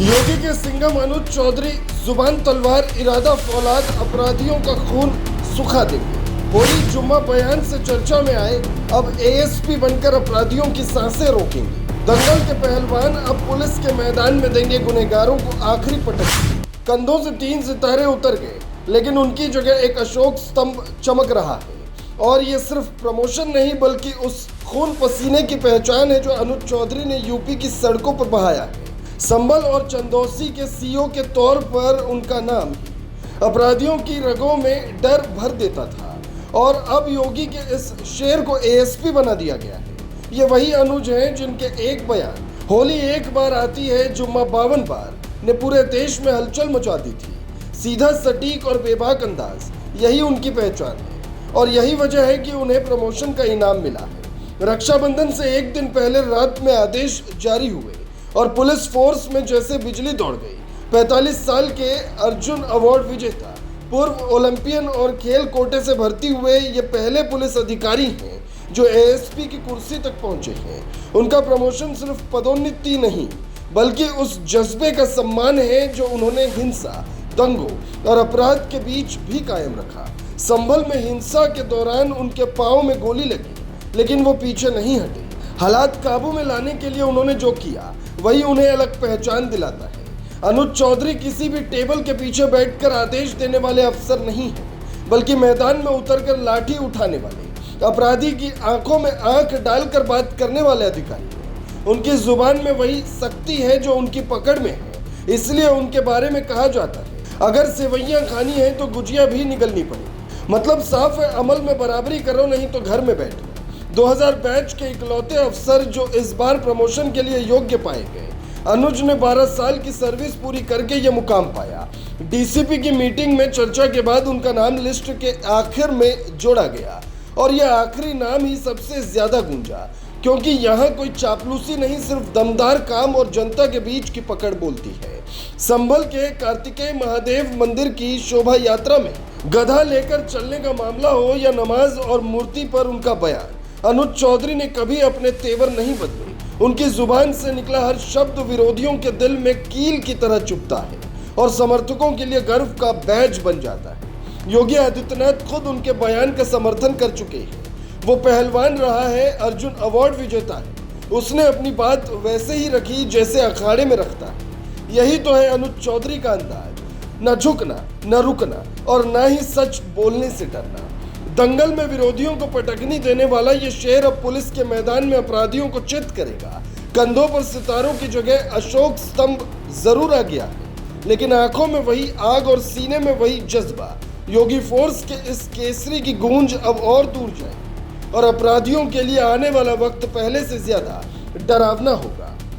योगी के सिंघम अनुज चौधरी जुबान तलवार इरादा फौलाद अपराधियों का खून सुखा देंगे। होली जुम्मा बयान से चर्चा में आए, अब एएसपी बनकर अपराधियों की सांसें रोकेंगे। दंगल के पहलवान अब पुलिस के मैदान में देंगे गुनहगारों को आखिरी पटक। कंधों से 3 सितारे उतर गए, लेकिन उनकी जगह एक अशोक स्तंभ चमक रहा है। और ये सिर्फ प्रमोशन नहीं, बल्कि उस खून पसीने की पहचान है जो अनुज चौधरी ने यूपी की सड़कों पर बहाया है। संभल और चंदौसी के सीओ के तौर पर उनका नाम अपराधियों की रगों में डर भर देता था, और अब योगी के इस शेर को एएसपी बना दिया गया है। ये वही अनुज हैं जिनके एक बयान होली एक बार आती है जुम्मा 52 बार ने पूरे देश में हलचल मचा दी थी। सीधा, सटीक और बेबाक अंदाज, यही उनकी पहचान है, और यही वजह है कि उन्हें प्रमोशन का इनाम मिला है। रक्षाबंधन से एक दिन पहले रात में आदेश जारी हुए और पुलिस फोर्स में जैसे बिजली दौड़ गई। 45 साल के अर्जुन अवार्ड विजेता, पूर्व ओलंपियन और खेल कोटे से भर्ती हुए ये पहले पुलिस अधिकारी हैं जो एएसपी की कुर्सी तक पहुंचे हैं। उनका प्रमोशन सिर्फ पदोन्नति नहीं, बल्कि उस जज्बे का सम्मान है जो उन्होंने हिंसा, दंगों और अपराध के बीच भी कायम रखा। संभल में हिंसा के दौरान उनके पांव में गोली लगी, लेकिन वो पीछे नहीं हटे। हालात काबू में लाने के लिए उन्होंने जो किया, वही उन्हें अलग पहचान दिलाता है। अनुज चौधरी किसी भी टेबल के पीछे बैठकर आदेश देने वाले अफसर नहीं हैं, बल्कि मैदान में उतरकर लाठी उठाने वाले, अपराधी की आंखों में आंख डालकर बात करने वाले अधिकारी हैं। उनकी जुबान में वही शक्ति है जो उनकी पकड़ में है। इसलिए उनके बारे में कहा जाता है, अगर सेवैयां खानी है तो गुजिया भी निगलनी पड़ेगी। मतलब साफ है, अमल में बराबरी करो, नहीं तो घर में बैठो। 2000 बैच के इकलौते अफसर जो इस बार प्रमोशन के लिए योग्य पाए गए। अनुज ने 12 साल की सर्विस पूरी करके ये मुकाम पाया। डीसीपी की मीटिंग में चर्चा के बाद उनका नाम लिस्ट के आखिर में जोड़ा गया, और यह आखिरी नाम ही सबसे ज्यादा गूंजा, क्योंकि यहाँ कोई चापलूसी नहीं, सिर्फ दमदार काम और जनता के बीच की पकड़ बोलती है। संभल के कार्तिकेय महादेव मंदिर की शोभा यात्रा में गधा लेकर चलने का मामला हो या नमाज और मूर्ति पर उनका बयान, अनुज चौधरी ने कभी अपने तेवर नहीं बदले। उनकी जुबान से निकला हर शब्द विरोधियों के दिल में कील की तरह चुभता है और समर्थकों के लिए गर्व का बैज बन जाता है। योगी आदित्यनाथ खुद उनके बयान का समर्थन कर चुके हैं। वो पहलवान रहा है, अर्जुन अवार्ड विजेता है। उसने अपनी बात वैसे ही रखी जैसे अखाड़े में रखता है। यही तो है अनुज चौधरी का अंदाज, न झुकना, न रुकना, और न ही सच बोलने से डरना। दंगल में विरोधियों को पटकनी देने वाला ये शेर अब पुलिस के मैदान में अपराधियों को चित करेगा। कंधों पर सितारों की जगह अशोक स्तंभ जरूर आ गया है, लेकिन आंखों में वही आग और सीने में वही जज्बा। योगी फोर्स के इस केसरी की गूंज अब और दूर जाए, और अपराधियों के लिए आने वाला वक्त पहले से ज्यादा डरावना होगा।